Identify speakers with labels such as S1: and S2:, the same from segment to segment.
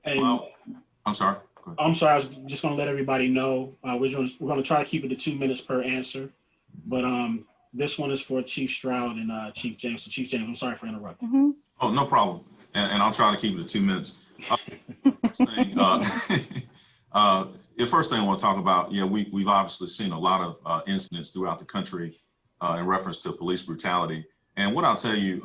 S1: And
S2: Well, I'm sorry. Go ahead.
S1: I'm sorry, I was just going to let everybody know we're going to try to keep it to 2 minutes per answer, but this one is for Chief Stroud and Chief James. So Chief James, I'm sorry for interrupting.
S2: Oh, no problem. And I'll try to keep it to 2 minutes. The first thing I want to talk about, we've obviously seen a lot of incidents throughout the country in reference to police brutality. And what I'll tell you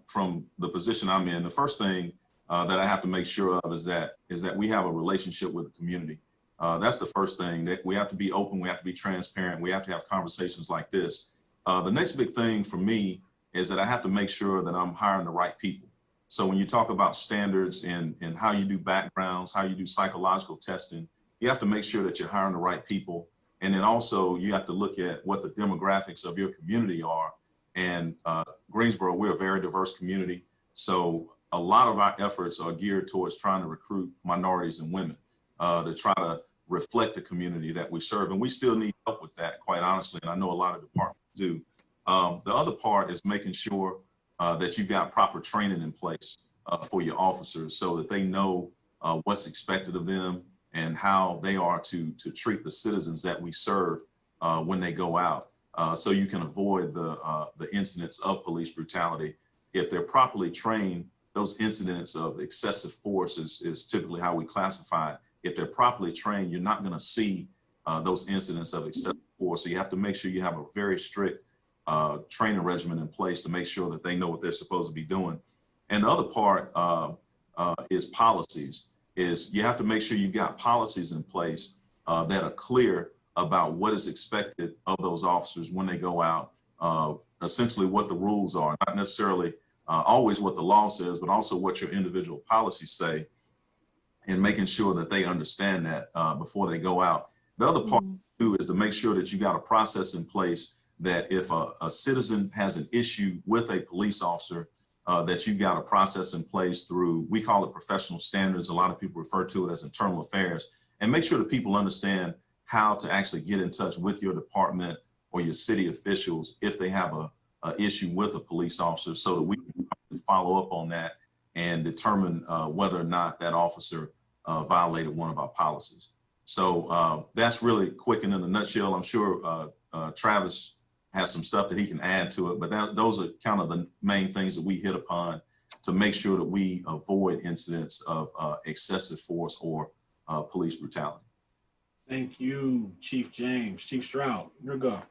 S2: from the position I'm in, the first thing that I have to make sure of is that we have a relationship with the community. That's the first thing. That we have to be open, we have to be transparent, we have to have conversations like this. The next big thing for me is that I have to make sure that I'm hiring the right people. So when you talk about standards and how you do backgrounds, how you do psychological testing, you have to make sure that you're hiring the right people. And then also you have to look at what the demographics of your community are. And Greensboro, we're a very diverse community. So a lot of our efforts are geared towards trying to recruit minorities and women to try to reflect the community that we serve. And we still need help with that, quite honestly. And I know a lot of departments do. The other part is making sure that you've got proper training in place for your officers so that they know what's expected of them and how they are to treat the citizens that we serve when they go out. So you can avoid the incidents of police brutality. If they're properly trained, those incidents of excessive force is typically how we classify it. If they're properly trained, you're not going to see those incidents of excessive force. So you have to make sure you have a very strict training regimen in place to make sure that they know what they're supposed to be doing. And the other part is policies. Is you have to make sure you've got policies in place that are clear about what is expected of those officers when they go out, essentially what the rules are, not necessarily always what the law says, but also what your individual policies say, and making sure that they understand that before they go out. The other part too is to make sure that you got a process in place that if a citizen has an issue with a police officer, that you got a process in place through, we call it professional standards. A lot of people refer to it as internal affairs, and make sure that people understand how to actually get in touch with your department or your city officials if they have a issue with a police officer, so that we can follow up on that and determine whether or not that officer violated one of our policies. So that's really quick and in a nutshell. I'm sure Travis has some stuff that he can add to it, but those are kind of the main things that we hit upon to make sure that we avoid incidents of excessive force or police brutality.
S1: Thank you, Chief James. Chief Stroud, your go.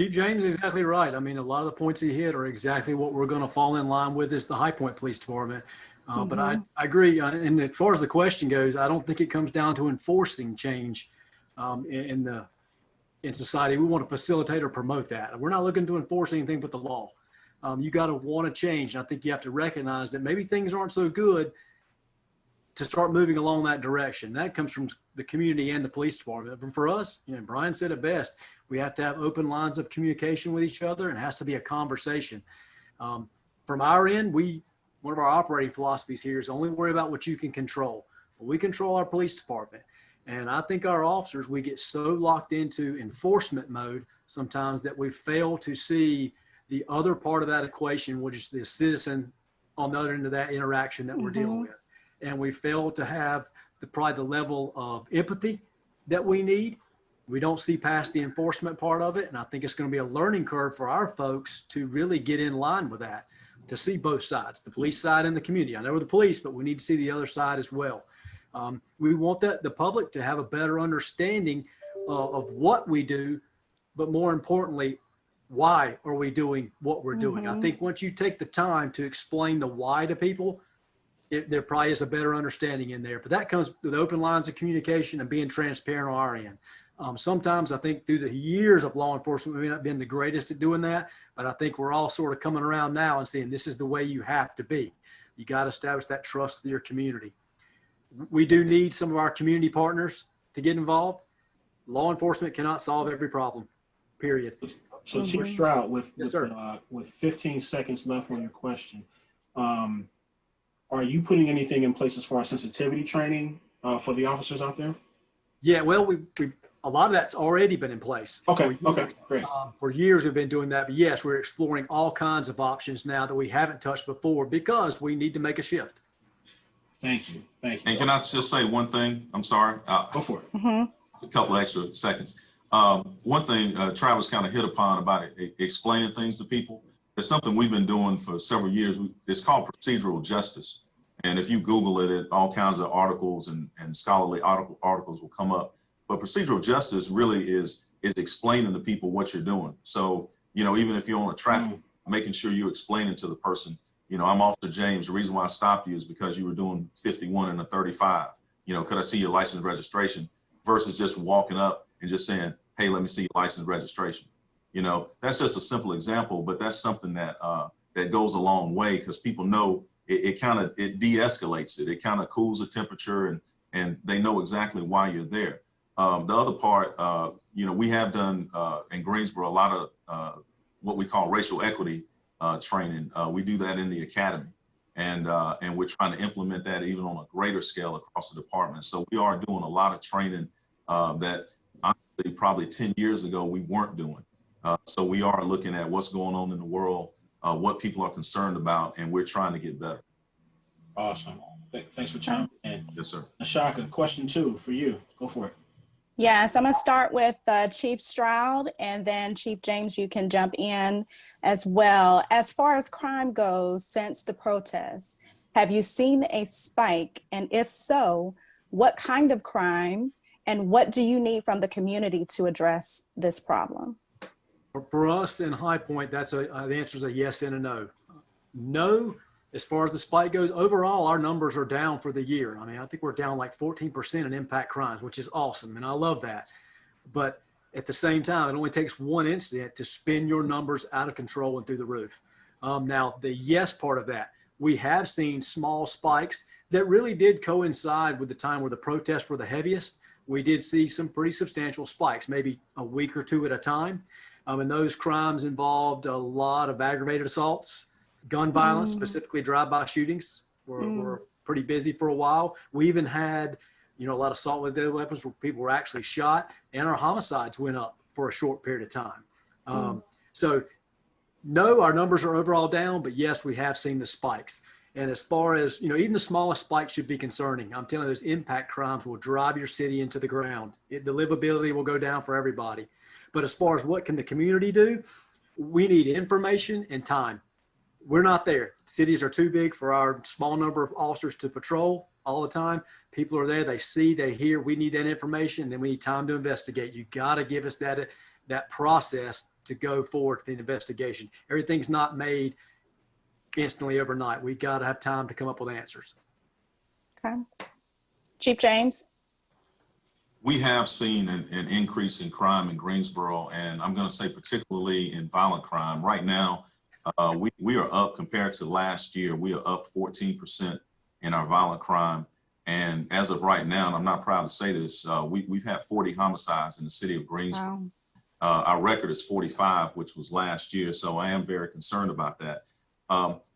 S3: Chief James is exactly right. I mean, a lot of the points he hit are exactly what we're going to fall in line with is the High Point Police Department. But I agree. And as far as the question goes, I don't think it comes down to enforcing change in society. We want to facilitate or promote that. We're not looking to enforce anything but the law. You got to want to change. And I think you have to recognize that maybe things aren't so good to start moving along that direction. That comes from the community and the police department. But for us, Brian said it best. We have to have open lines of communication with each other, and it has to be a conversation. From our end, one of our operating philosophies here is only worry about what you can control. But we control our police department. And I think our officers, we get so locked into enforcement mode sometimes that we fail to see the other part of that equation, which is the citizen on the other end of that interaction that we're dealing with. And we fail to have probably the level of empathy that we need. We don't see past the enforcement part of it. And I think it's going to be a learning curve for our folks to really get in line with that, to see both sides, the police side and the community. I know we're the police, but we need to see the other side as well. We want the public to have a better understanding of what we do, but more importantly, why are we doing what we're doing? I think once you take the time to explain the why to people, there probably is a better understanding in there. But that comes with open lines of communication and being transparent on our end. Sometimes I think through the years of law enforcement, we've not been the greatest at doing that, but I think we're all sort of coming around now and saying this is the way you have to be. You got to establish that trust with your community. We do need some of our community partners to get involved. Law enforcement cannot solve every problem, period.
S1: So Chief Stroud, with 15 seconds left on your question, are you putting anything in place as far as sensitivity training for the officers out there?
S3: Yeah, well, a lot of that's already been in place.
S1: Okay, great.
S3: For years we've been doing that, but yes, we're exploring all kinds of options now that we haven't touched before because we need to make a shift.
S1: Thank you. Thank you.
S2: And can I just say one thing? I'm sorry.
S1: Go for it.
S2: A couple of extra seconds. One thing Travis kind of hit upon about explaining things to people. It's something we've been doing for several years. It's called procedural justice. And if you Google it, all kinds of articles and scholarly articles will come up. But procedural justice really is explaining to people what you're doing. So, you know, even if you're on a traffic, making sure you explain it to the person. You know, I'm Officer James. The reason why I stopped you is because you were doing 51 and a 35. You know, could I see your license and registration? Versus just walking up and just saying, hey, let me see your license and registration. You know, that's just a simple example, but that's something that that goes a long way, because people know it de-escalates it. It kind of cools the temperature, and they know exactly why you're there. The other part, you know, we have done in Greensboro a lot of what we call racial equity training. We do that in the academy, and we're trying to implement that even on a greater scale across the department. So we are doing a lot of training that honestly probably 10 years ago we weren't doing. So we are looking at what's going on in the world, what people are concerned about, and we're trying to get better.
S1: Awesome. Thanks for chiming in.
S2: Yes, sir.
S1: Ashaka, question 2 for you. Go for it.
S4: Yes, I'm going to start with Chief Stroud, and then Chief James, you can jump in as well. As far as crime goes, since the protests, have you seen a spike? And if so, what kind of crime, and what do you need from the community to address this problem?
S3: For us in High Point, the answer is a yes and a no. No, as far as the spike goes, overall, our numbers are down for the year. I mean, I think we're down like 14% in impact crimes, which is awesome, and I love that. But at the same time, it only takes one incident to spin your numbers out of control and through the roof. Now, the yes part of that, we have seen small spikes that really did coincide with the time where the protests were the heaviest. We did see some pretty substantial spikes, maybe a week or two at a time. And those crimes involved a lot of aggravated assaults, gun violence, specifically drive-by shootings were pretty busy for a while. We even had, you know, a lot of assault with deadly weapons where people were actually shot, and our homicides went up for a short period of time. So no, our numbers are overall down, but yes, we have seen the spikes. And as far as, you know, even the smallest spikes should be concerning. I'm telling you, those impact crimes will drive your city into the ground. The livability will go down for everybody. But as far as what can the community do, we need information and time. We're not there. Cities are too big for our small number of officers to patrol all the time. People are there, they see, they hear. We need that information, and then we need time to investigate. You got to give us that process to go forward with the investigation. Everything's not made instantly overnight. We got to have time to come up with answers.
S4: Okay. Chief James?
S2: We have seen an increase in crime in Greensboro, and I'm going to say particularly in violent crime. Right now, we are up compared to last year. We are up 14% in our violent crime. And as of right now, and I'm not proud to say this, we've had 40 homicides in the city of Greensboro. Wow. Our record is 45, which was last year. So I am very concerned about that.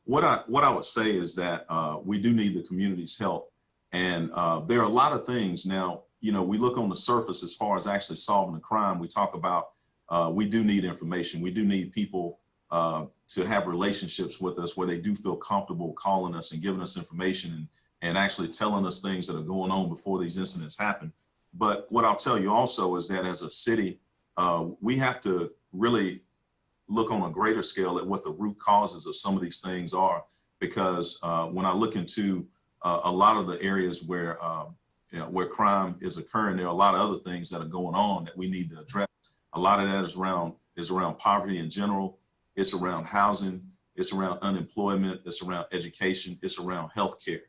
S2: What I would say is that we do need the community's help. And there are a lot of things now. You know, we look on the surface as far as actually solving the crime. We talk about we do need information. We do need people to have relationships with us where they do feel comfortable calling us and giving us information and actually telling us things that are going on before these incidents happen. But what I'll tell you also is that as a city, we have to really look on a greater scale at what the root causes of some of these things are, because when I look into a lot of the areas where crime is occurring, there are a lot of other things that are going on that we need to address. A lot of that is around poverty in general. It's around housing. It's around unemployment. It's around education. It's around healthcare.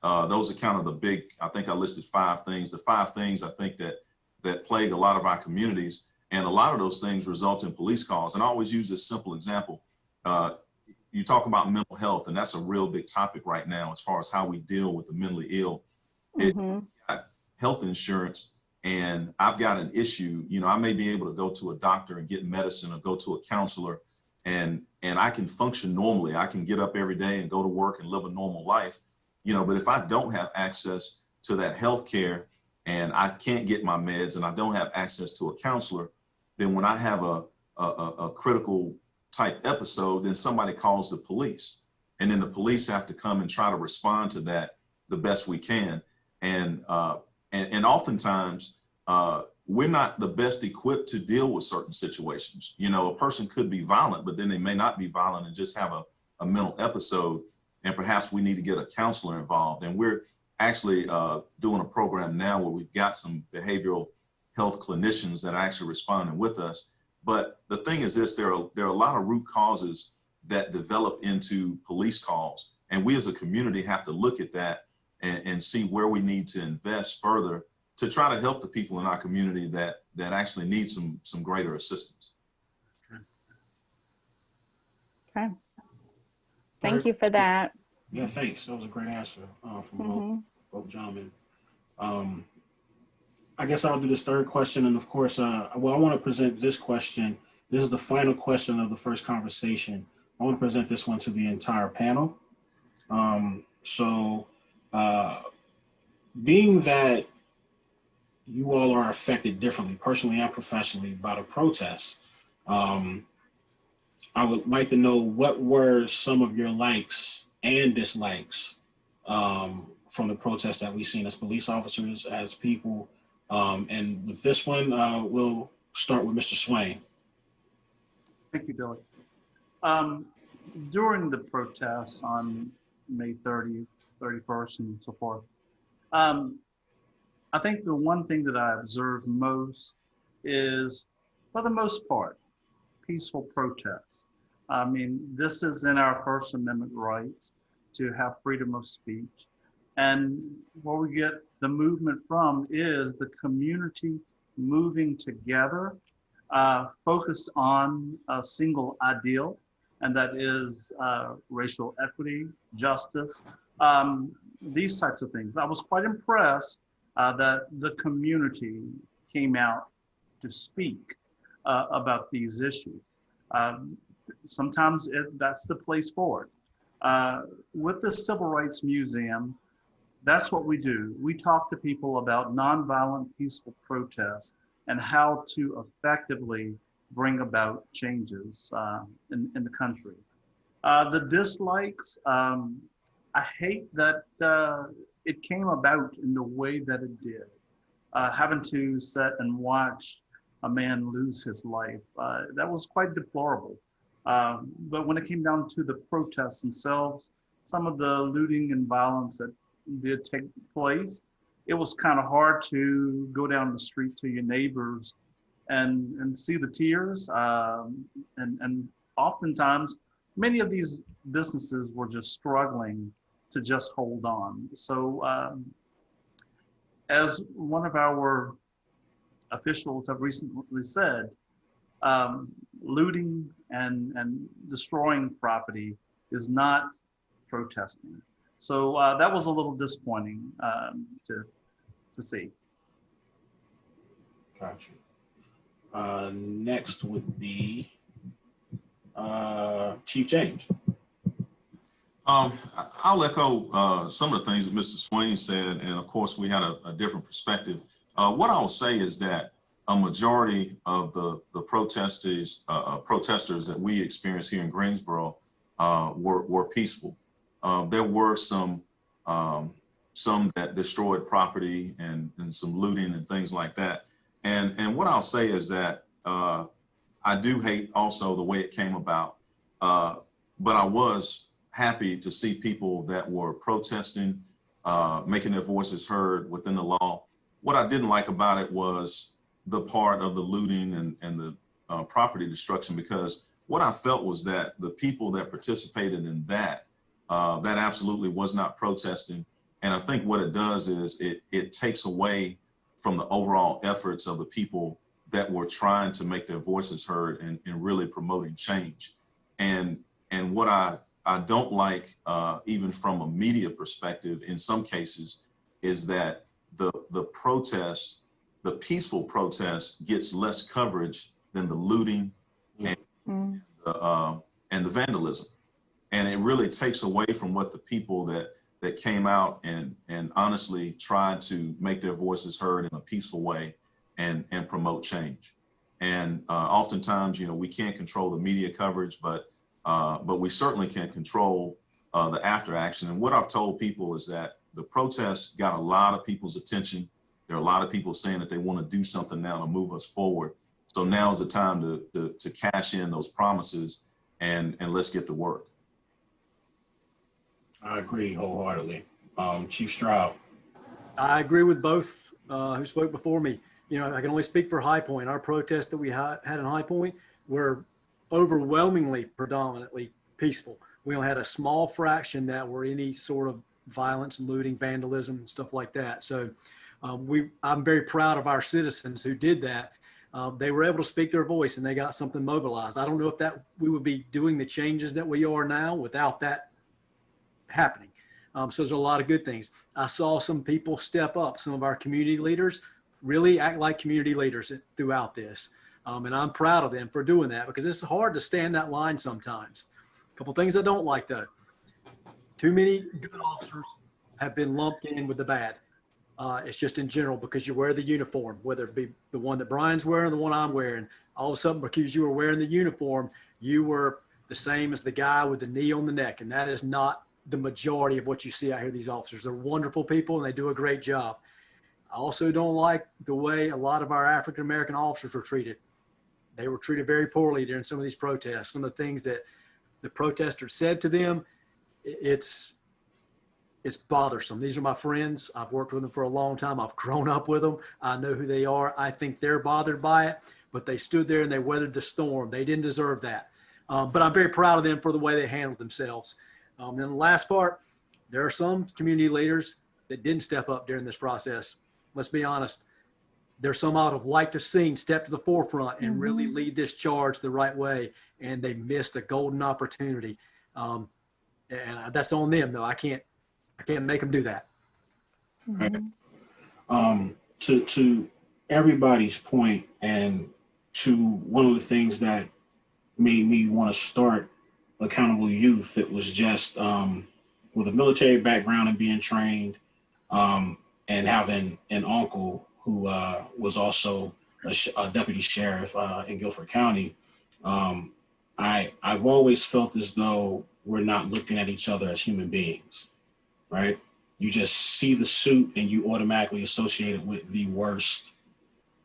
S2: Those are kind of the big, I think I listed 5 things. The 5 things I think that plague a lot of our communities. And a lot of those things result in police calls. And I always use this simple example. You talk about mental health, and that's a real big topic right now as far as how we deal with the mentally ill. Health insurance, and I've got an issue, you know, I may be able to go to a doctor and get medicine or go to a counselor, and I can function normally. I can get up every day and go to work and live a normal life, you know, but if I don't have access to that health care and I can't get my meds and I don't have access to a counselor, then when I have a critical type episode, then somebody calls the police, and then the police have to come and try to respond to that the best we can. And oftentimes, we're not the best equipped to deal with certain situations. You know, a person could be violent, but then they may not be violent and just have a mental episode. And perhaps we need to get a counselor involved. And we're actually doing a program now where we've got some behavioral health clinicians that are actually responding with us. But the thing is this, there are a lot of root causes that develop into police calls. And we as a community have to look at that and see where we need to invest further to try to help the people in our community that actually need some greater assistance.
S4: Okay. Thank you for that.
S1: Yeah, thanks. That was a great answer from both gentlemen. I guess I'll do this third question. And of course, well, I want to present this question. This is the final question of the first conversation. I want to present this one to the entire panel. Being that you all are affected differently, personally and professionally, by the protests, I would like to know what were some of your likes and dislikes from the protests that we've seen as police officers, as people. And with this one, we'll start with Mr. Swaine.
S5: Thank you, Billy. During the protests on May 30th, 31st, and so forth, I think the one thing that I observed most is, for the most part, peaceful protests. I mean, this is in our First Amendment rights to have freedom of speech. And where we get the movement from is the community moving together, focused on a single ideal, and that is racial equity, justice, these types of things. I was quite impressed that the community came out to speak about these issues. Sometimes that's the place for it. With the Civil Rights Museum, that's what we do. We talk to people about nonviolent, peaceful protests and how to effectively bring about changes in the country. The dislikes, I hate that it came about in the way that it did. Having to sit and watch a man lose his life, that was quite deplorable. But when it came down to the protests themselves, some of the looting and violence that did take place, it was kind of hard to go down the street to your neighbors and see the tears. And oftentimes, many of these businesses were just struggling to just hold on. So as one of our officials have recently said, looting and destroying property is not protesting. So that was a little disappointing to see.
S1: Gotcha. Next would be Chief James.
S2: I'll echo some of the things that Mr. Swaine said, and of course we had a different perspective. What I'll say is that a majority of the protesters that we experienced here in Greensboro were peaceful. There were some that destroyed property and some looting and things like that. And what I'll say is that I do hate also the way it came about, but I was happy to see people that were protesting, making their voices heard within the law. What I didn't like about it was the part of the looting and the property destruction, because what I felt was that the people that participated in that absolutely was not protesting. And I think what it does is it takes away from the overall efforts of the people that were trying to make their voices heard and really promoting change. And what I don't like, even from a media perspective, in some cases, is that the protest, the peaceful protest, gets less coverage than the looting and the vandalism. And it really takes away from what the people that came out and honestly tried to make their voices heard in a peaceful way and promote change. And oftentimes, you know, we can't control the media coverage, but we certainly can control the after action. And what I've told people is that the protests got a lot of people's attention. There are a lot of people saying that they want to do something now to move us forward. So now is the time to cash in those promises and let's get to work.
S1: I agree wholeheartedly. Chief Stroud.
S3: I agree with both who spoke before me. You know, I can only speak for High Point. Our protests that we had in High Point were overwhelmingly, predominantly peaceful. We only had a small fraction that were any sort of violence, looting, vandalism, and stuff like that. So I'm very proud of our citizens who did that. They were able to speak their voice and they got something mobilized. I don't know if that we would be doing the changes that we are now without that happening. So there's a lot of good things. I saw some people step up. Some of our community leaders really act like community leaders throughout this. And I'm proud of them for doing that because it's hard to stand that line sometimes. A couple things I don't like though. Too many good officers have been lumped in with the bad. It's just in general because you wear the uniform, whether it be the one that Brian's wearing, the one I'm wearing. All of a sudden, because you were wearing the uniform, you were the same as the guy with the knee on the neck. And that is not the majority of what you see out here. These officers, they're wonderful people and they do a great job. I also don't like the way a lot of our African-American officers were treated. They were treated very poorly during some of these protests. Some of the things that the protesters said to them, it's bothersome. These are my friends. I've worked with them for a long time. I've grown up with them. I know who they are. I think they're bothered by it, but they stood there and they weathered the storm. They didn't deserve that. But I'm very proud of them for the way they handled themselves. Then the last part, there are some community leaders that didn't step up during this process. Let's be honest. There's some I would have liked to seen step to the forefront and really lead this charge the right way, and they missed a golden opportunity. And that's on them, though. I can't make them do that.
S1: To everybody's point, and to one of the things that made me want to start Accountable Youth, it was just with a military background and being trained, and having an uncle who was also a deputy sheriff in Guilford County. I've always felt as though we're not looking at each other as human beings, right? You just see the suit and you automatically associate it with the worst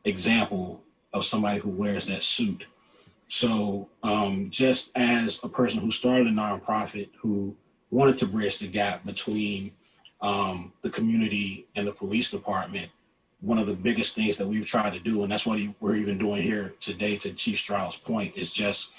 S1: example of somebody who wears that suit. So just as a person who started a nonprofit who wanted to bridge the gap between the community and the police department, one of the biggest things that we've tried to do, and that's what we're even doing here today, to Chief Stroud's point, is just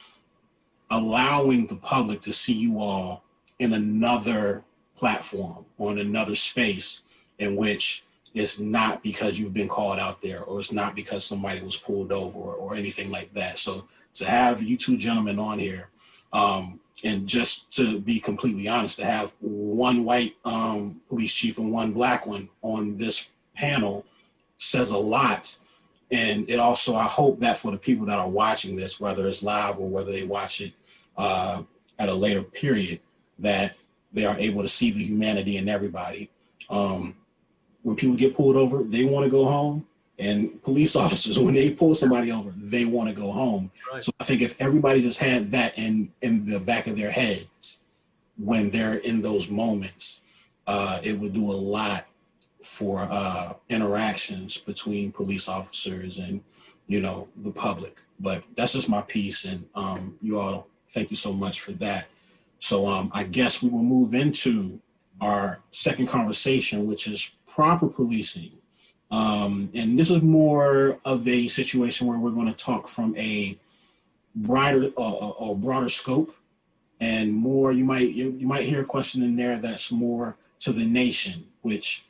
S1: allowing the public to see you all in another platform or in another space in which it's not because you've been called out there, or it's not because somebody was pulled over or anything like that. So to have you two gentlemen on here, and just to be completely honest, to have one white police chief and one black one on this panel says a lot. And it also, I hope that for the people that are watching this, whether it's live or whether they watch it at a later period, that they are able to see the humanity in everybody. When people get pulled over, they want to go home. And police officers, when they pull somebody over, they want to go home. Right. So I think if everybody just had that in the back of their heads when they're in those moments, it would do a lot for interactions between police officers and, the public. But that's just my piece. And you all, thank you so much for that. So I guess we will move into our second conversation, which is proper policing. And this is more of a situation where we're going to talk from a broader scope, and more, you might hear a question in there that's more to the nation, which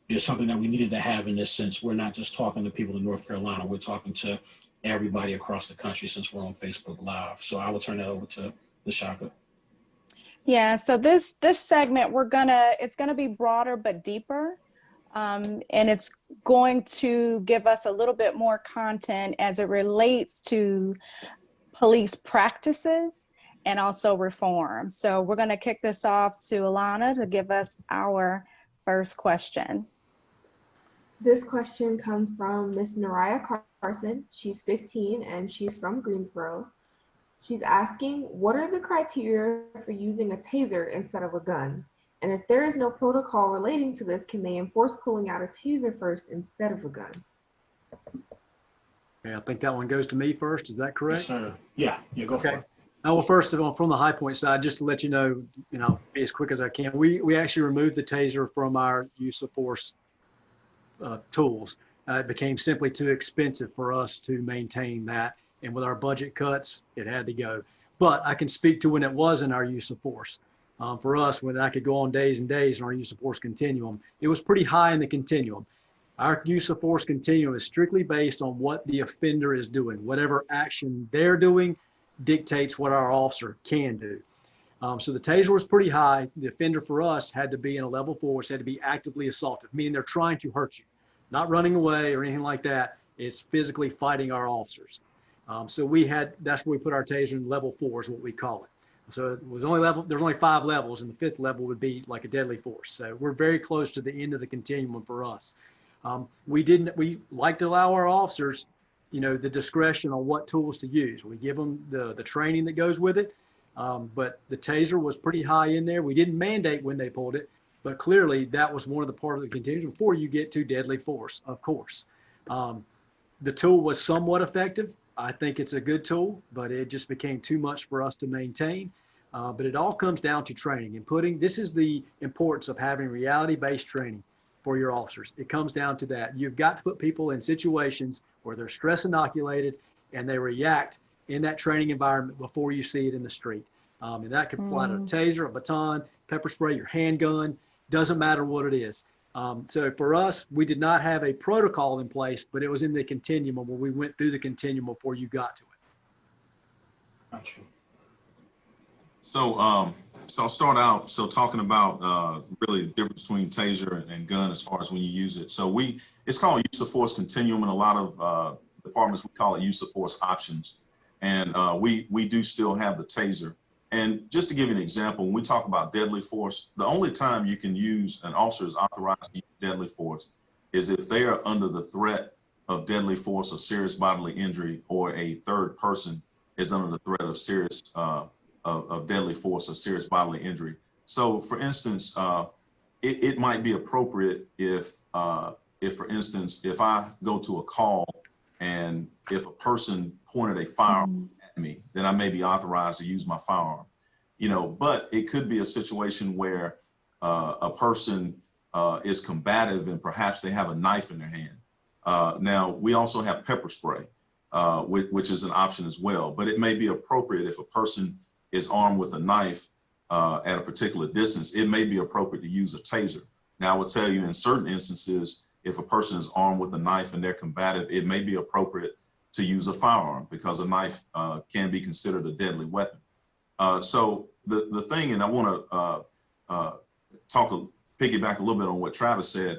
S1: is something that we needed to have in this sense. We're not just talking to people in North Carolina, we're talking to everybody across the country since we're on Facebook Live. So I will turn that over to Nishaka.
S4: Yeah, so this segment, it's gonna be broader but deeper. And it's going to give us a little bit more content as it relates to police practices and also reform. So we're going to kick this off to Alana to give us our first question.
S6: This question comes from Miss Naraya Carson. She's 15 and she's from Greensboro. She's asking, what are the criteria for using a taser instead of a gun? And if there is no protocol relating to this, can they enforce pulling out a taser first instead of a gun?
S3: Yeah, I think that one goes to me first. Is that
S1: Yes,
S3: correct?
S1: sir. Yeah, go for
S3: Okay.
S1: it.
S3: Well, first of all, from the High Point side, just to let you know, be as quick as I can. We actually removed the taser from our use of force tools. It became simply too expensive for us to maintain that. And with our budget cuts, it had to go. But I can speak to when it was in our use of force. For us, when I could go on days and days in our use of force continuum, it was pretty high in the continuum. Our use of force continuum is strictly based on what the offender is doing. Whatever action they're doing dictates what our officer can do. So the taser was pretty high. The offender for us had to be in a level 4, which had to be actively assaultive, meaning they're trying to hurt you, not running away or anything like that. It's physically fighting our officers. So that's where we put our taser in level 4 is what we call it. So it was there's only 5 levels, and the 5th level would be like a deadly force. So we're very close to the end of the continuum for us. We like to allow our officers, the discretion on what tools to use. We give them the training that goes with it. But the taser was pretty high in there. We didn't mandate when they pulled it, but clearly that was one of the part of the continuum before you get to deadly force, of course. The tool was somewhat effective. I think it's a good tool, but it just became too much for us to maintain. But it all comes down to training and this is the importance of having reality-based training for your officers. It comes down to that. You've got to put people in situations where they're stress inoculated and they react in that training environment before you see it in the street. And that could apply to a taser, a baton, pepper spray, your handgun, doesn't matter what it is. So for us, we did not have a protocol in place, but it was in the continuum where we went through the continuum before you got to it.
S1: Gotcha.
S2: So I'll start out talking about really the difference between taser and gun as far as when you use it. So it's called use of force continuum, and a lot of departments we call it use of force options. And we do still have the taser. And just to give you an example, when we talk about deadly force, the only time you can use an officer is authorized to use deadly force is if they are under the threat of deadly force or serious bodily injury, or a third person is under the threat of serious of deadly force or serious bodily injury. So, for instance, it might be appropriate if, for instance, if I go to a call and if a person pointed a firearm at me, then I may be authorized to use my firearm. But it could be a situation where a person is combative and perhaps they have a knife in their hand. Now, we also have pepper spray, which is an option as well. But it may be appropriate if a person is armed with a knife at a particular distance, it may be appropriate to use a taser. Now, I would tell you in certain instances, if a person is armed with a knife and they're combative, it may be appropriate to use a firearm because a knife can be considered a deadly weapon. So the thing, and I want to piggyback a little bit on what Travis said,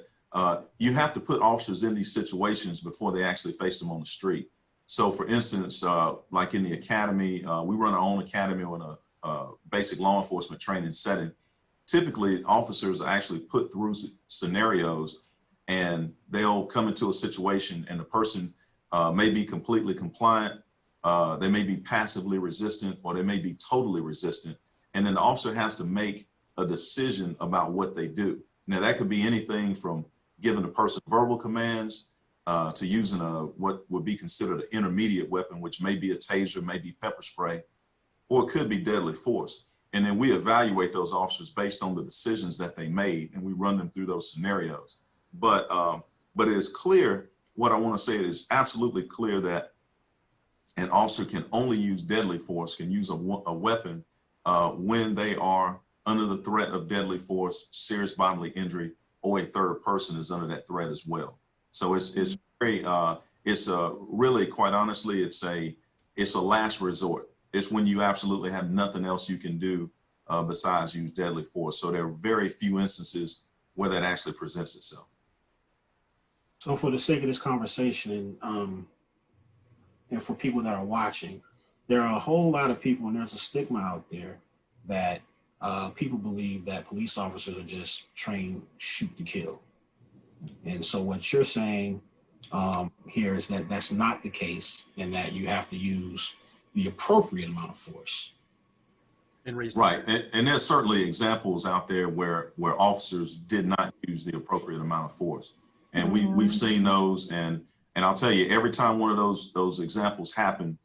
S2: you have to put officers in these situations before they actually face them on the street. So for instance, like in the academy, we run our own academy on a basic law enforcement training setting. Typically, officers are actually put through scenarios and they'll come into a situation and the person may be completely compliant, they may be passively resistant, or they may be totally resistant. And then the officer has to make a decision about what they do. Now, that could be anything from giving the person verbal commands to using what would be considered an intermediate weapon, which may be a taser, maybe pepper spray, or it could be deadly force. And then we evaluate those officers based on the decisions that they made, and we run them through those scenarios. But it is clear, what I want to say, it is absolutely clear that an officer can only use deadly force, can use a weapon when they are under the threat of deadly force, serious bodily injury, or a third person is under that threat as well. So it's very, really, quite honestly, it's a last resort. It's when you absolutely have nothing else you can do besides use deadly force. So there are very few instances where that actually presents itself.
S1: So for the sake of this conversation, and for people that are watching, there are a whole lot of people, and there's a stigma out there that people believe that police officers are just trained shoot to kill. And so what you're saying here is that that's not the case, and that you have to use the appropriate amount of force.
S3: and reasonable.
S2: Right, and there's certainly examples out there where officers did not use the appropriate amount of force, and we've seen those. And I'll tell you, every time one of those examples happen,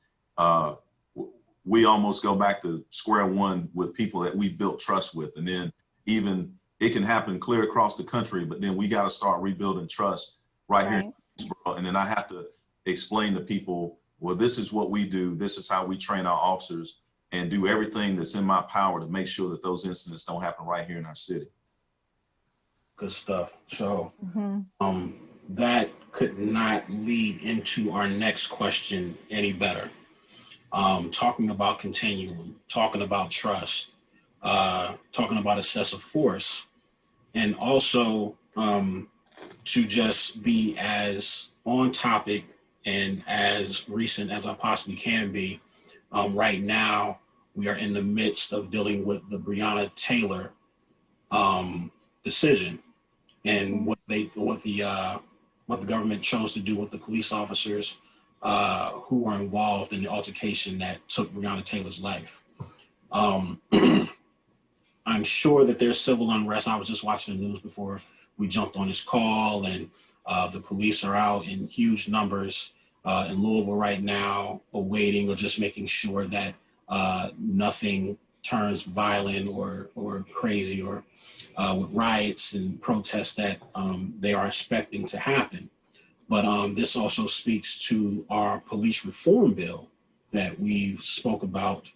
S2: we almost go back to square one with people that we've built trust with, and then even it can happen clear across the country, but then we got to start rebuilding trust right here in Greensboro. And then I have to explain to people, well, this is what we do, this is how we train our officers, and do everything that's in my power to make sure that those incidents don't happen right here in our city.
S1: Good stuff. So that could not lead into our next question any better. Talking about continuum, talking about trust, talking about excessive force, and also to just be as on topic and as recent as I possibly can be. Right now, we are in the midst of dealing with the Breonna Taylor decision and what the government chose to do with the police officers who were involved in the altercation that took Breonna Taylor's life. I'm sure that there's civil unrest. I was just watching the news before we jumped on this call, and the police are out in huge numbers in Louisville right now, awaiting or just making sure that nothing turns violent or crazy, or with riots and protests that they are expecting to happen. But this also speaks to our police reform bill that we've spoke about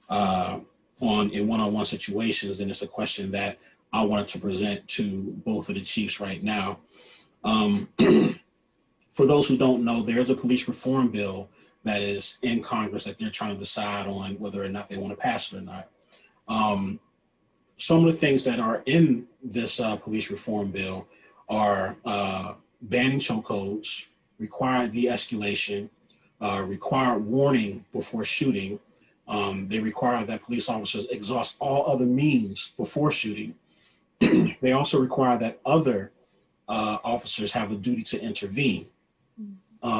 S1: in one-on-one situations. And it's a question that I wanted to present to both of the chiefs right now. For those who don't know, there's a police reform bill that is in Congress that they're trying to decide on whether or not they want to pass it or not. Some of the things that are in this police reform bill are banning chokeholds, require de-escalation, require warning before shooting. They require that police officers exhaust all other means before shooting. They also require that other officers have a duty to intervene.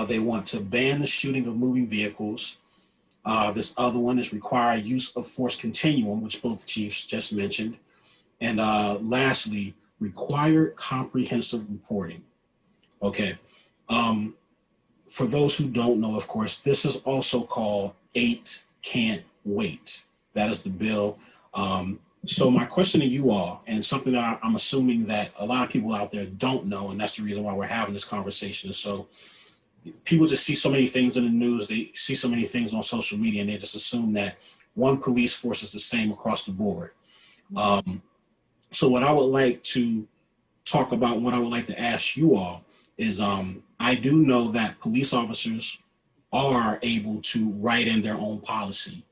S1: They want to ban the shooting of moving vehicles. This other one is require use of force continuum, which both chiefs just mentioned. And lastly, require comprehensive reporting. Okay. For those who don't know, of course, this is also called 8 Can't Wait. That is the bill. So my question to you all, and something that I'm assuming that a lot of people out there don't know, and that's the reason why we're having this conversation, is so people just see so many things in the news, they see so many things on social media, and they just assume that one police force is the same across the board. So what I would like to talk about, what I would like to ask you all is, I do know that police officers are able to write in their own policy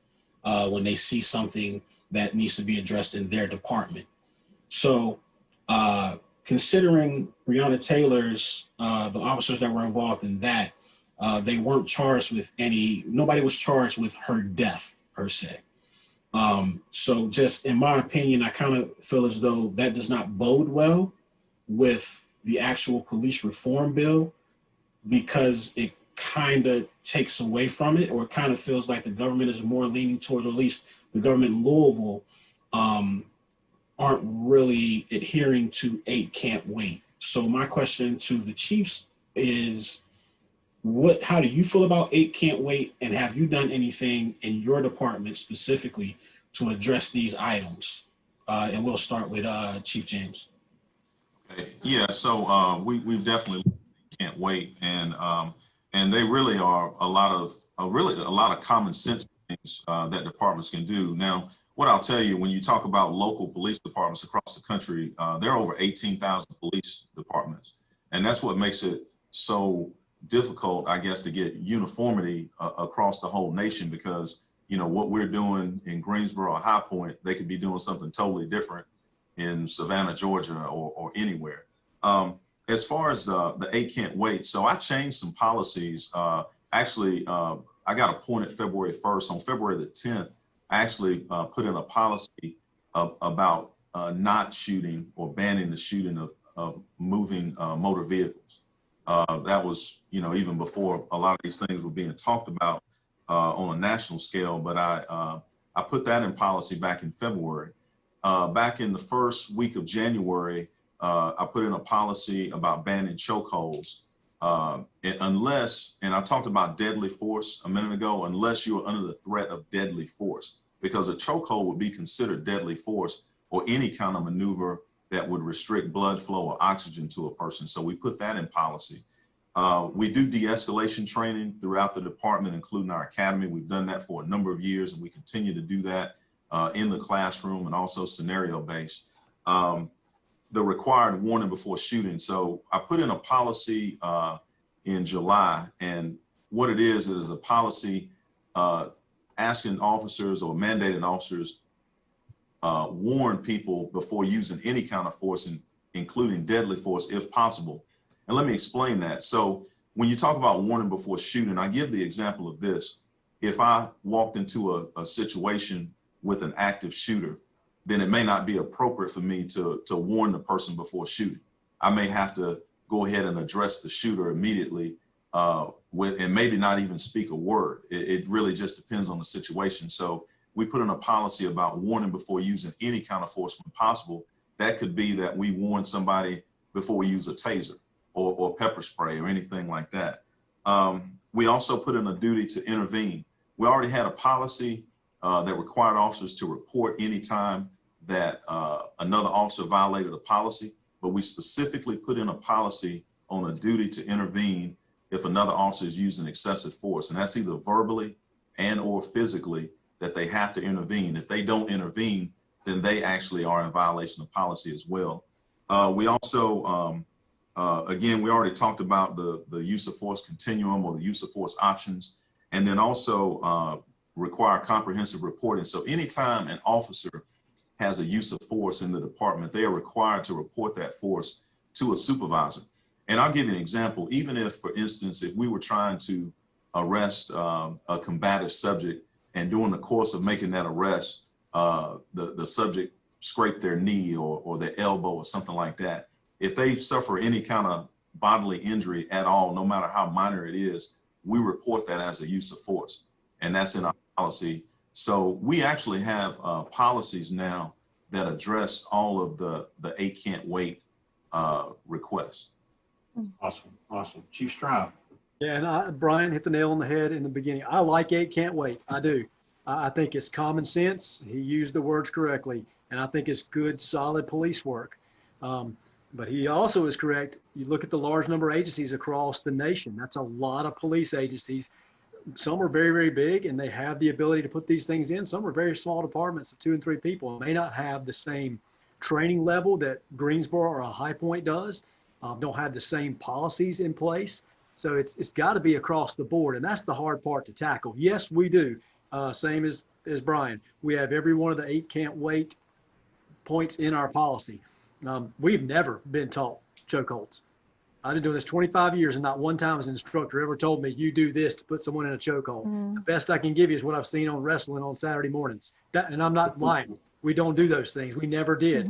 S1: when they see something that needs to be addressed in their department. So considering Breonna Taylor's, the officers that were involved in that, they weren't charged with nobody was charged with her death per se. So just in my opinion, I kind of feel as though that does not bode well with the actual police reform bill, because it kind of takes away from it, or it kind of feels like the government is more leaning towards, or at least the government in Louisville aren't really adhering to 8 Can't Wait. So my question to the chiefs is, how do you feel about 8 Can't Wait, and have you done anything in your department specifically to address these items? And we'll start with Chief James.
S2: Okay. Yeah, so we've definitely can't wait, and they really are a lot of common sense things that departments can do. Now, what I'll tell you, when you talk about local police departments across the country, there are over 18,000 police departments, and that's what makes it so difficult, I guess, to get uniformity across the whole nation, because what we're doing in Greensboro or High Point, they could be doing something totally different in Savannah, Georgia, or anywhere. As far as the 8 Can't Wait, so I changed some policies. Actually, I got appointed February 1st. On February the 10th, I actually put in a policy about not shooting or banning the shooting of moving motor vehicles. That was, even before a lot of these things were being talked about on a national scale. But I I put that in policy back in February. Back in the first week of January, I put in a policy about banning chokeholds. Unless, and I talked about deadly force a minute ago, unless you are under the threat of deadly force, because a chokehold would be considered deadly force or any kind of maneuver that would restrict blood flow or oxygen to a person. So we put that in policy. We do de-escalation training throughout the department, including our academy. We've done that for a number of years, and we continue to do that in the classroom and also scenario-based. The required warning before shooting. So I put in a policy in July, and what it is a policy asking officers or mandating officers warn people before using any kind of force, including deadly force if possible. And let me explain that. So when you talk about warning before shooting, I give the example of this. If I walked into a situation with an active shooter, then it may not be appropriate for me to warn the person before shooting. I may have to go ahead and address the shooter immediately and maybe not even speak a word. It really just depends on the situation. So we put in a policy about warning before using any kind of force when possible. That could be that we warn somebody before we use a taser or pepper spray or anything like that. We also put in a duty to intervene. We already had a policy that required officers to report anytime that another officer violated a policy, but we specifically put in a policy on a duty to intervene if another officer is using excessive force, and that's either verbally and or physically that they have to intervene. If they don't intervene, then they actually are in violation of policy as well. We also, again, we already talked about the use of force continuum or the use of force options, and then also require comprehensive reporting. So anytime an officer has a use of force in the department, they are required to report that force to a supervisor. And I'll give you an example. Even if, for instance, if we were trying to arrest a combative subject, and during the course of making that arrest, the subject scraped their knee or their elbow or something like that, if they suffer any kind of bodily injury at all, no matter how minor it is, we report that as a use of force. And that's in our policy. So we actually have policies now that address all of the 8 can't wait requests.
S1: Awesome. Awesome. Chief Stroud.
S3: Yeah, and Brian hit the nail on the head in the beginning. I like 8 can't wait. I do. I think it's common sense. He used the words correctly. And I think it's good, solid police work. But he also is correct. You look at the large number of agencies across the nation. That's a lot of police agencies. Some are very, very big, and they have the ability to put these things in. Some are very small departments of 2 and 3 people and may not have the same training level that Greensboro or a High Point does, don't have the same policies in place. So it's got to be across the board, and that's the hard part to tackle. Yes, we do. Same as Brian. We have every one of the 8 can't wait points in our policy. We've never been taught chokeholds. I've been doing this 25 years, and not one time has an instructor ever told me you do this to put someone in a chokehold. The best I can give you is what I've seen on wrestling on Saturday mornings. And I'm not lying. We don't do those things. We never did.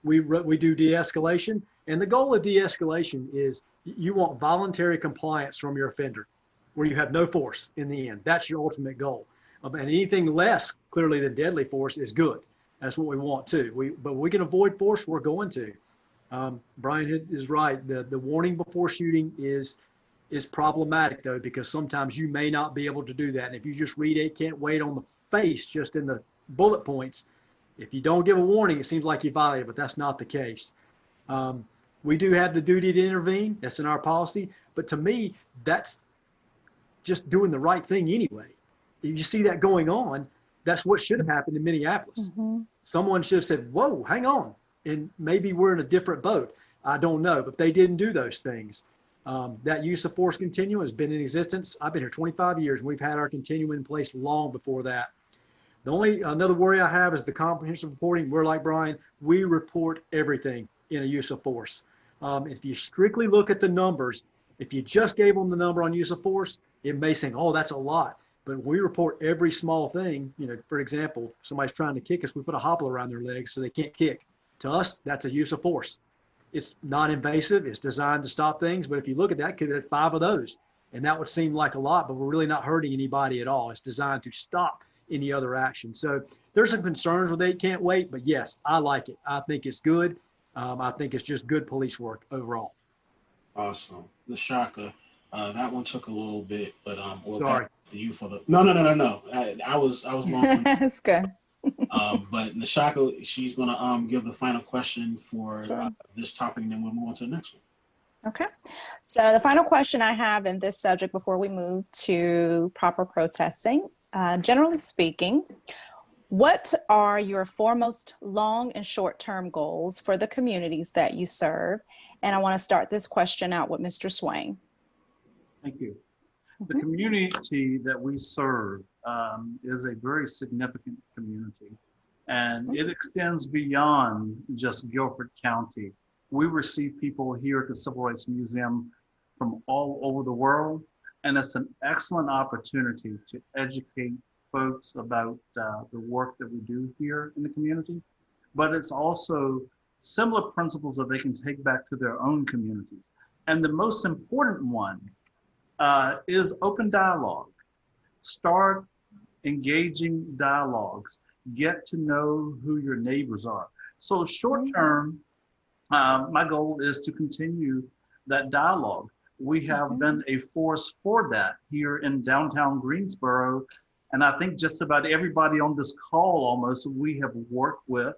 S3: We do de-escalation, and the goal of de-escalation is you want voluntary compliance from your offender, where you have no force in the end. That's your ultimate goal. And anything less clearly than deadly force is good. That's what we want too. But we can avoid force, we're going to. Brian is right. The warning before shooting is problematic though, because sometimes you may not be able to do that. And if you just read 8 can't wait on the face, just in the bullet points, if you don't give a warning, it seems like you violate it, but that's not the case. We do have the duty to intervene. That's in our policy. But to me, that's just doing the right thing anyway. If you see that going on, that's what should have happened in Minneapolis. Someone should have said, whoa, hang on. And maybe we're in a different boat. I don't know, but they didn't do those things. That use of force continuum has been in existence. I've been here 25 years, and we've had our continuum in place long before that. The only another worry I have is the comprehensive reporting. We're like Brian, we report everything in a use of force. If you strictly look at the numbers, if you just gave them the number on use of force, it may seem, oh, that's a lot. But we report every small thing. You know, for example, somebody's trying to kick us, we put a hopple around their legs so they can't kick. To us, that's a use of force. It's not invasive. It's designed to stop things. But if you look at that, could have 5 of those. And that would seem like a lot, but we're really not hurting anybody at all. It's designed to stop any other action. So there's some concerns with 8 can't wait, but yes, I like it. I think it's good. I think it's just good police work overall.
S1: Awesome. The Shaka, that one took a little bit, but we'll
S3: Sorry.
S1: back to you for the. No. I was long.
S4: That's good.
S1: But Nashaka, she's gonna give the final question for
S4: Sure.
S1: this topic, and then we'll move on to the next one.
S4: Okay. So the final question I have in this subject before we move to proper protesting, generally speaking, what are your foremost long and short-term goals for the communities that you serve? And I want to start this question out with Mr. Swaine.
S5: Thank you. The community that we serve is a very significant community, and it extends beyond just Guilford County. We receive people here at the Civil Rights Museum from all over the world, and it's an excellent opportunity to educate folks about the work that we do here in the community. But it's also similar principles that they can take back to their own communities. And the most important one is open dialogue. Start engaging dialogues. Get to know who your neighbors are. So short term, my goal is to continue that dialogue. We have been a force for that here in downtown Greensboro. And I think just about everybody on this call almost we have worked with.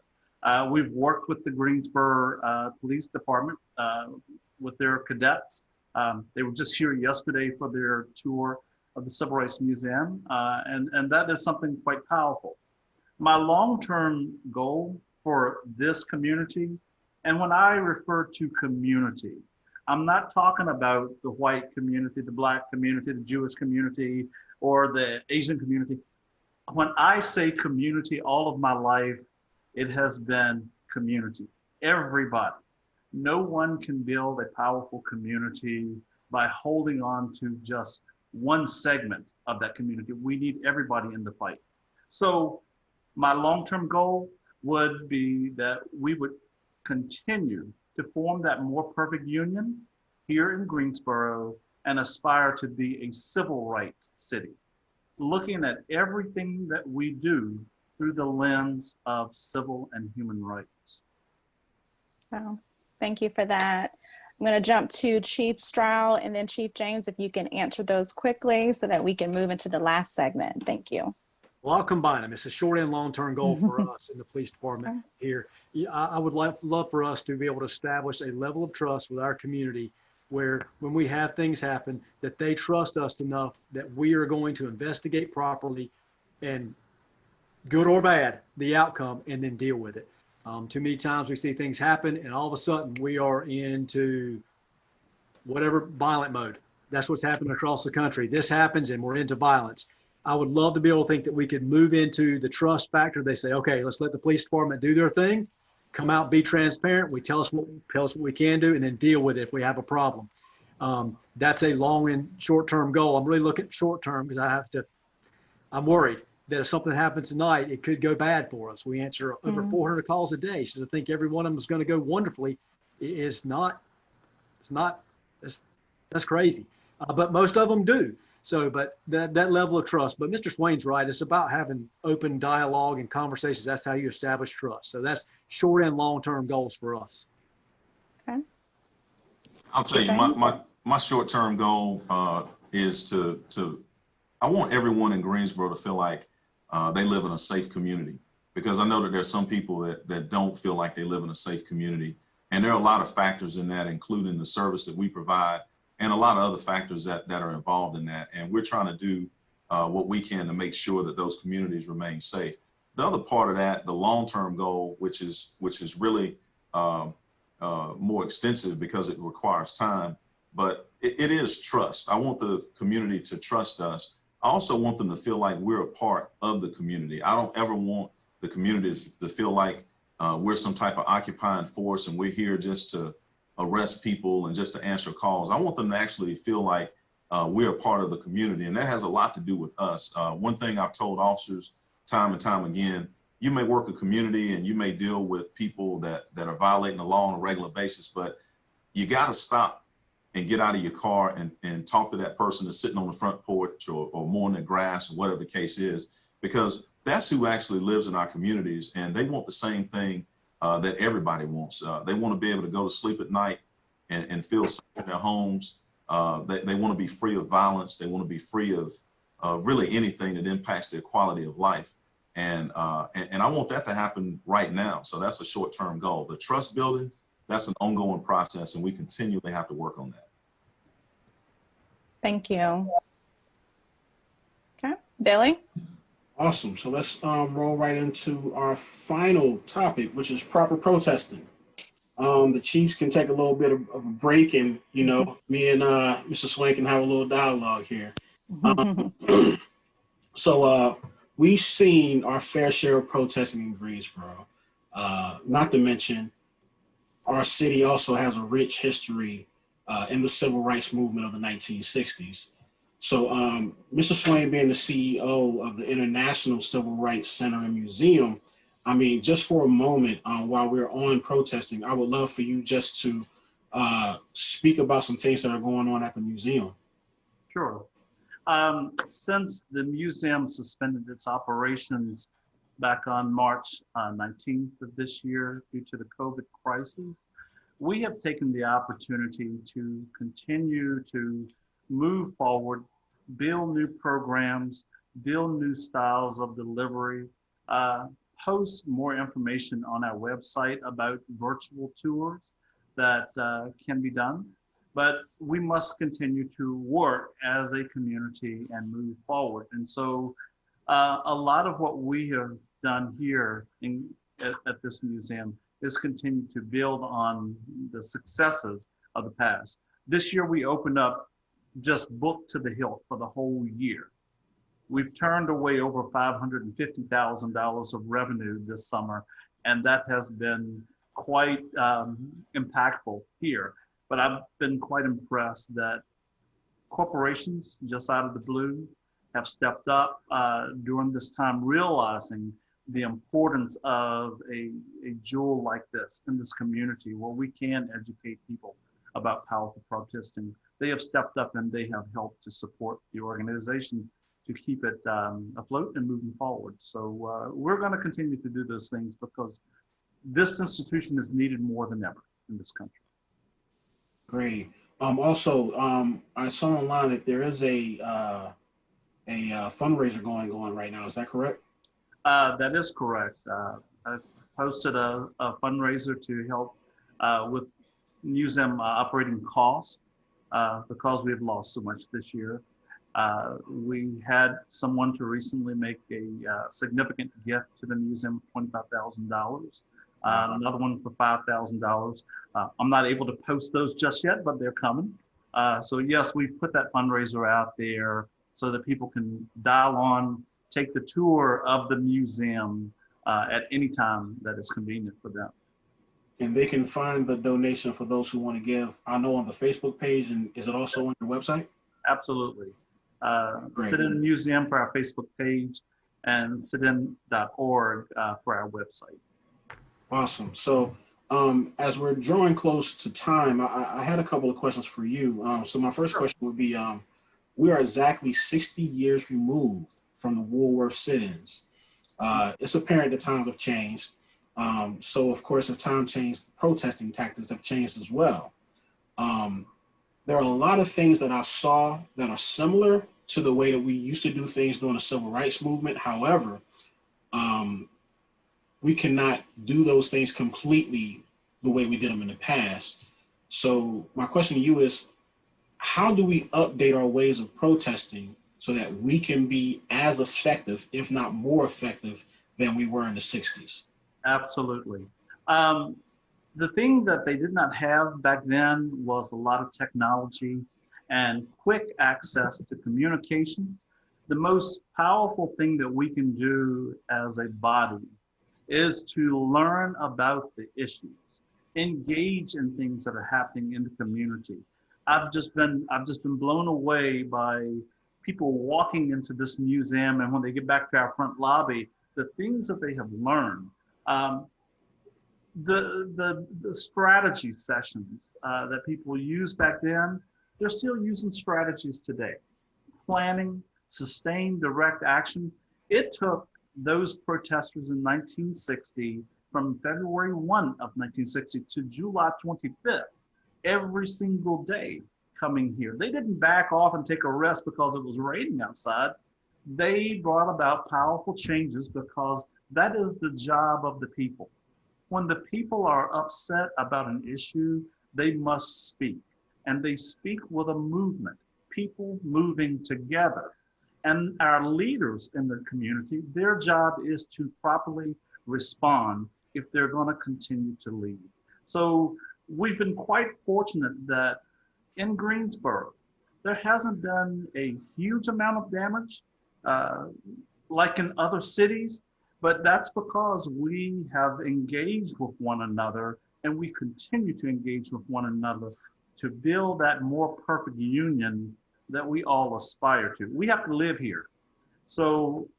S5: We've worked with the Greensboro Police Department with their cadets. They were just here yesterday for their tour of the Civil Rights Museum. And that is something quite powerful. My long-term goal for this community, and when I refer to community, I'm not talking about the white community, the Black community, the Jewish community, or the Asian community. When I say community, all of my life, it has been community. Everybody. No one can build a powerful community by holding on to just one segment of that community. We need everybody in the fight. So my long-term goal would be that we would continue to form that more perfect union here in Greensboro and aspire to be a civil rights city, looking at everything that we do through the lens of civil and human rights.
S4: Wow. Thank you for that. I'm going to jump to Chief Stroud and then Chief James, if you can answer those quickly so that we can move into the last segment. Thank you.
S3: Well, I'll combine them. It's a short and long-term goal for us in the police department here. I would love for us to be able to establish a level of trust with our community where when we have things happen, that they trust us enough that we are going to investigate properly and good or bad, the outcome, and then deal with it. Too many times we see things happen and all of a sudden we are into whatever violent mode. That's what's happening across the country. This happens and we're into violence. I would love to be able to think that we could move into the trust factor. They say, okay, let's let the police department do their thing, come out, be transparent. We tell us what we can do and then deal with it if we have a problem. That's a long and short-term goal. I'm really looking at short-term because I'm worried that if something happens tonight, it could go bad for us. We answer over 400 calls a day. So to think every one of them is going to go wonderfully that's crazy. But most of them do. So, but that level of trust, but Mr. Swaine's right. It's about having open dialogue and conversations. That's how you establish trust. So that's short and long-term goals for us.
S4: Okay.
S2: I'll tell you, my short-term goal is I want everyone in Greensboro to feel like they live in a safe community, because I know that there's some people that don't feel like they live in a safe community. And there are a lot of factors in that, including the service that we provide and a lot of other factors that are involved in that. And we're trying to do what we can to make sure that those communities remain safe. The other part of that, the long-term goal, which is really more extensive because it requires time, but it is trust. I want the community to trust us. I also want them to feel like we're a part of the community. I don't ever want the community to feel like we're some type of occupying force and we're here just to arrest people and just to answer calls. I want them to actually feel like we're a part of the community, and that has a lot to do with us. One thing I've told officers time and time again, you may work a community and you may deal with people that are violating the law on a regular basis, but you got to stop and get out of your car and talk to that person that's sitting on the front porch or mowing the grass or whatever the case is, because that's who actually lives in our communities, and they want the same thing that everybody wants. They want to be able to go to sleep at night and feel safe in their homes. They want to be free of violence. They want to be free of really anything that impacts their quality of life. And I want that to happen right now. So that's a short-term goal. The trust building, that's an ongoing process, and we continually have to work on that.
S4: Thank you. Okay, Billy?
S1: Awesome. So let's roll right into our final topic, which is proper protesting. The Chiefs can take a little bit of a break, and me and Mr. Swaine can have a little dialogue here. So we've seen our fair share of protesting in Greensboro. Not to mention, our city also has a rich history in the civil rights movement of the 1960s. So Mr. Swaine, being the CEO of the International Civil Rights Center and Museum, I mean, just for a moment, while we're on protesting, I would love for you just to speak about some things that are going on at the museum.
S5: Sure. Since the museum suspended its operations back on March 19th of this year due to the COVID crisis, we have taken the opportunity to continue to move forward, build new programs, build new styles of delivery, post more information on our website about virtual tours that can be done. But we must continue to work as a community and move forward. And so a lot of what we have done here at this museum is continue to build on the successes of the past. This year we opened up just booked to the hilt for the whole year. We've turned away over $550,000 of revenue this summer, and that has been quite impactful here. But I've been quite impressed that corporations just out of the blue have stepped up during this time, realizing the importance of a jewel like this in this community where we can educate people about powerful protesting. They have stepped up and they have helped to support the organization to keep it afloat and moving forward. So we're going to continue to do those things because this institution is needed more than ever in this country.
S1: Great. Also, I saw online that there is a fundraiser going on right now. Is that correct?
S5: That is correct. I posted a fundraiser to help with museum operating costs because we have lost so much this year. We had someone to recently make a significant gift to the museum of $25,000. Another one for $5,000. I'm not able to post those just yet, but they're coming. So yes, we put that fundraiser out there so that people can dial on, take the tour of the museum at any time that is convenient for them.
S1: And they can find the donation for those who want to give, I know, on the Facebook page, and is it also on your website?
S5: Absolutely. Sit in Museum for our Facebook page and sitin.org for our website.
S1: Awesome. So as we're drawing close to time, I had a couple of questions for you. So my first question would be, we are exactly 60 years removed from the Woolworth sit-ins. It's apparent that times have changed. So of course, if time changed, protesting tactics have changed as well. There are a lot of things that I saw that are similar to the way that we used to do things during the civil rights movement. However, we cannot do those things completely the way we did them in the past. So my question to you is, how do we update our ways of protesting so that we can be as effective, if not more effective, than we were in the 60s?
S5: Absolutely. The thing that they did not have back then was a lot of technology and quick access to communications. The most powerful thing that we can do as a body is to learn about the issues, engage in things that are happening in the community. I've just been blown away by people walking into this museum, and when they get back to our front lobby, the things that they have learned. The strategy sessions that people used back then, they're still using strategies today. Planning, sustained direct action. It took those protesters in 1960, from February 1 of 1960 to July 25th, every single day coming here. They didn't back off and take a rest because it was raining outside. They brought about powerful changes because that is the job of the people. When the people are upset about an issue, they must speak. And they speak with a movement, people moving together. And our leaders in the community, their job is to properly respond if they're going to continue to lead. So we've been quite fortunate that in Greensboro, there hasn't been a huge amount of damage like in other cities, but that's because we have engaged with one another and we continue to engage with one another to build that more perfect union that we all aspire to. We have to live here. So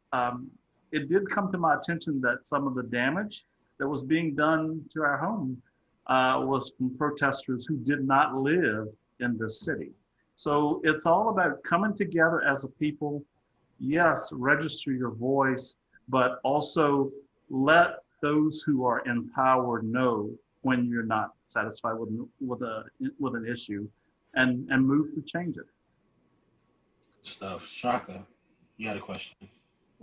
S5: it did come to my attention that some of the damage that was being done to our home was from protesters who did not live in the city. So it's all about coming together as a people. Yes, register your voice, but also let those who are in power know when you're not satisfied with an issue, and move to change it.
S1: Stuff. Shaka, you had a question.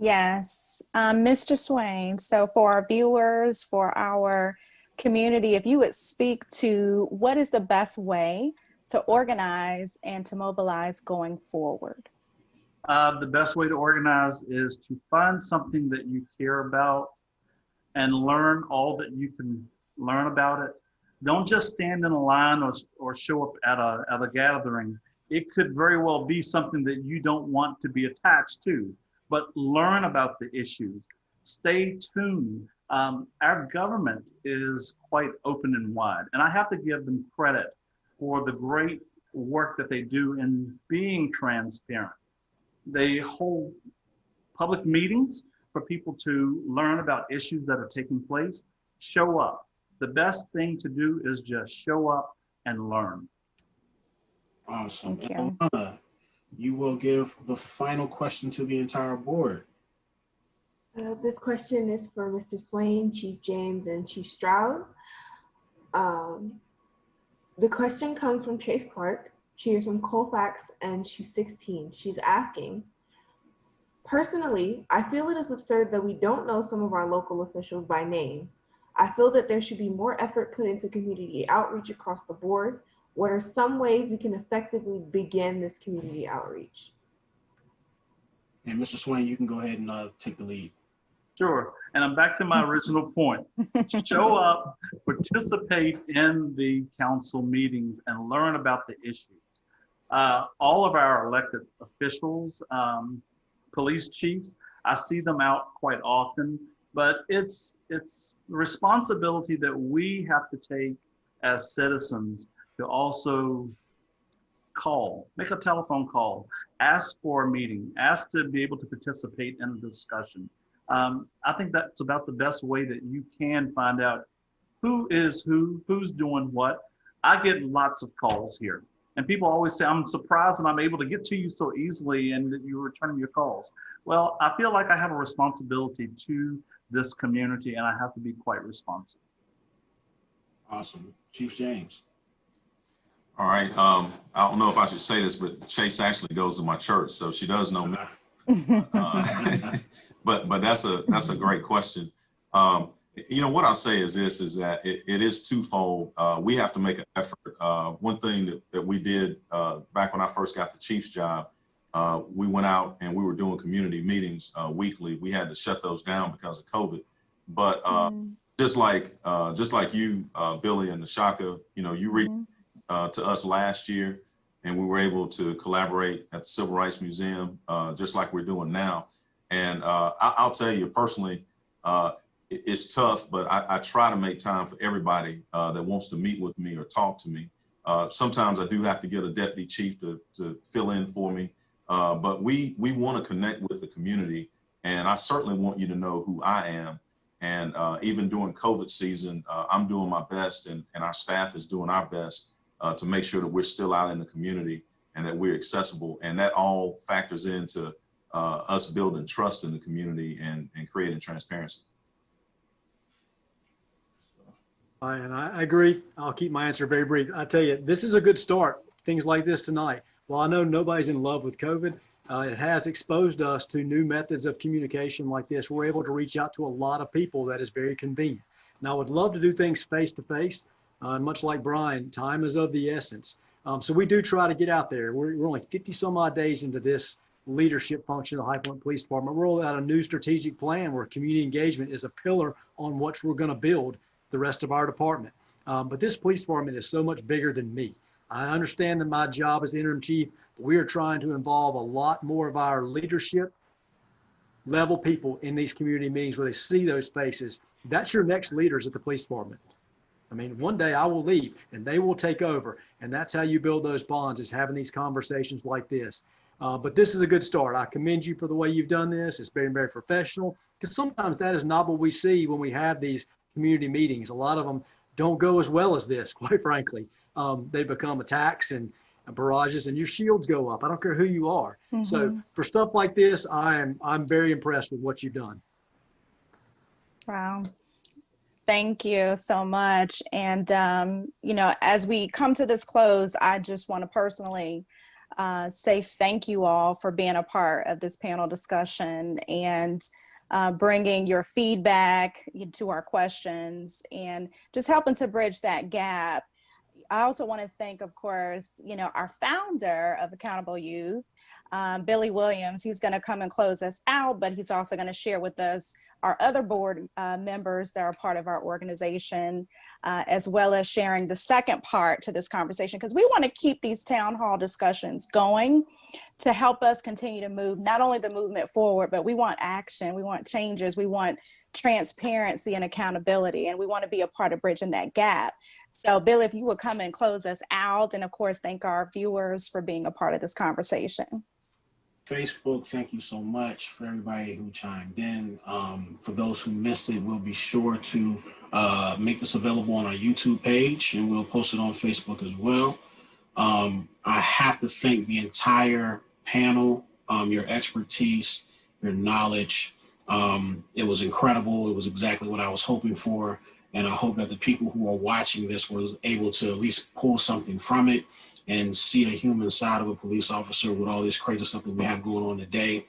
S4: Yes, Mr. Swaine. So for our viewers, for our community, if you would speak to what is the best way to organize and to mobilize going forward?
S5: The best way to organize is to find something that you care about and learn all that you can learn about it. Don't just stand in a line or show up at a gathering. It could very well be something that you don't want to be attached to, but learn about the issues. Stay tuned. Our government is quite open and wide, and I have to give them credit for the great work that they do in being transparent. They hold public meetings for people to learn about issues that are taking place. Show up. The best thing to do is just show up and learn.
S1: Awesome.
S4: Thank you.
S1: Alana, you will give the final question to the entire board.
S6: This question is for Mr. Swaine, Chief James, and Chief Stroud. The question comes from Chase Clark. She is from Colfax and she's 16. She's asking, personally, I feel it is absurd that we don't know some of our local officials by name. I feel that there should be more effort put into community outreach across the board. What are some ways we can effectively begin this community outreach?
S1: And Mr. Swaine, you can go ahead and take the lead.
S5: Sure. And I'm back to my original point. Show up, participate in the council meetings, and learn about the issues. All of our elected officials, police chiefs, I see them out quite often, but it's responsibility that we have to take as citizens to also make a telephone call, ask for a meeting, ask to be able to participate in a discussion. I think that's about the best way that you can find out who's doing what. I get lots of calls here, and people always say, I'm surprised that I'm able to get to you so easily and that you're returning your calls. Well, I feel like I have a responsibility to this community, and I have to be quite responsive.
S1: Awesome. Chief James.
S2: All right. I don't know if I should say this, but Chase actually goes to my church, so she does know me. But that's a great question. You know, what I'll say is this, is that it is twofold. We have to make an effort. One thing that we did back when I first got the chief's job, we went out and we were doing community meetings weekly. We had to shut those down because of COVID. But just like you, Billy and Nashaka, you know, you reached to us last year, and we were able to collaborate at the Civil Rights Museum, just like we're doing now. And I'll tell you personally, it's tough, but I try to make time for everybody that wants to meet with me or talk to me. Sometimes I do have to get a deputy chief to fill in for me, but we want to connect with the community, and I certainly want you to know who I am. And even during COVID season, I'm doing my best, and our staff is doing our best to make sure that we're still out in the community and that we're accessible. And that all factors into us building trust in the community and creating transparency.
S3: And I agree. I'll keep my answer very brief. I tell you, this is a good start. Things like this tonight. While I know nobody's in love with COVID, it has exposed us to new methods of communication like this. We're able to reach out to a lot of people that is very convenient. Now, I would love to do things face to face. Much like Brian, time is of the essence. So we do try to get out there. We're only 50 some odd days into this leadership function of the High Point Police Department. We're rolling out a new strategic plan where community engagement is a pillar on which we're going to build the rest of our department. But this police department is so much bigger than me. I understand that my job as the interim chief, but we are trying to involve a lot more of our leadership level people in these community meetings where they see those faces. That's your next leaders at the police department. I mean, one day I will leave and they will take over. And that's how you build those bonds, is having these conversations like this. But this is a good start. I commend you for the way you've done this. It's very, very professional, because sometimes that is not what we see when we have these community meetings. A lot of them don't go as well as this, quite frankly. They become attacks and barrages, and your shields go up. I don't care who you are. Mm-hmm. So for stuff like this, I'm very impressed with what you've done.
S4: Wow. Thank you so much. And, you know, as we come to this close, I just want to personally say thank you all for being a part of this panel discussion and bringing your feedback to our questions and just helping to bridge that gap. I also want to thank, of course, you know, our founder of Accountable Youth, Billy Williams. He's going to come and close us out, but he's also going to share with us our other board members that are part of our organization, as well as sharing the second part to this conversation, because we want to keep these town hall discussions going to help us continue to move not only the movement forward, but we want action, we want changes, we want transparency and accountability, and we want to be a part of bridging that gap. So Billy, if you would come and close us out, and of course, thank our viewers for being a part of this conversation.
S1: Facebook, thank you so much for everybody who chimed in. For those who missed it, we'll be sure to make this available on our YouTube page, and we'll post it on Facebook as well. I have to thank the entire panel, your expertise, your knowledge. It was incredible. It was exactly what I was hoping for. And I hope that the people who are watching this were able to at least pull something from it and see a human side of a police officer with all this crazy stuff that we have going on today.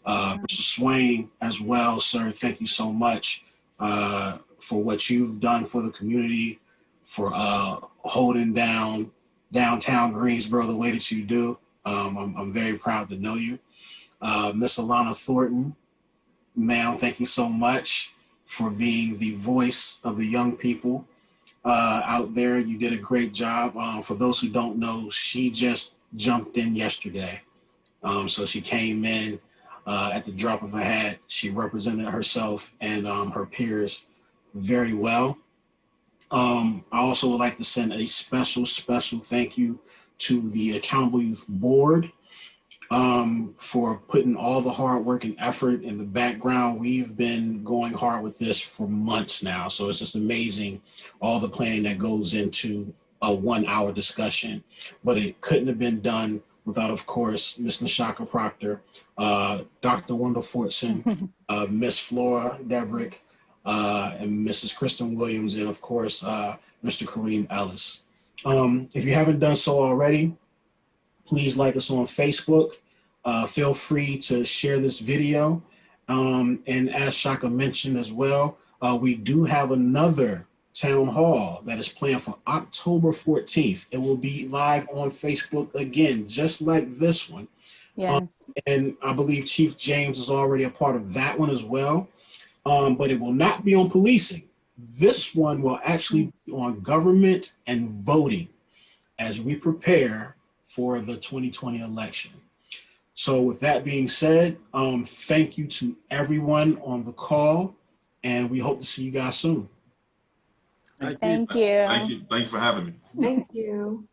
S1: Mr. Swaine as well, sir, thank you so much for what you've done for the community, for holding down downtown Greensboro the way that you do. I'm very proud to know you. Miss Alana Thornton, ma'am, thank you so much for being the voice of the young people out there. You did a great job. For those who don't know, she just jumped in yesterday. So she came in at the drop of a hat. She represented herself and her peers very well. I also would like to send a special thank you to the Accountable Youth Board for putting all the hard work and effort in the background. We've been going hard with this for months now, so it's just amazing all the planning that goes into a 1 hour discussion. But it couldn't have been done without, of course, Ms. Nashaka Proctor, Dr. Wendell Fortson, Miss Flora Debrick, and Mrs. Kristen Williams, and of course, Mr. Kareem Ellis. If you haven't done so already, please like us on Facebook. Feel free to share this video. And as Shaka mentioned as well, we do have another town hall that is planned for October 14th. It will be live on Facebook again, just like this one.
S4: Yes.
S1: And I believe Chief James is already a part of that one as well. But it will not be on policing. This one will actually be on government and voting as we prepare for the 2020 election. So with that being said, thank you to everyone on the call, and we hope to see you guys soon.
S4: Thank you.
S2: Thank you. Thanks for having me.
S6: Thank you.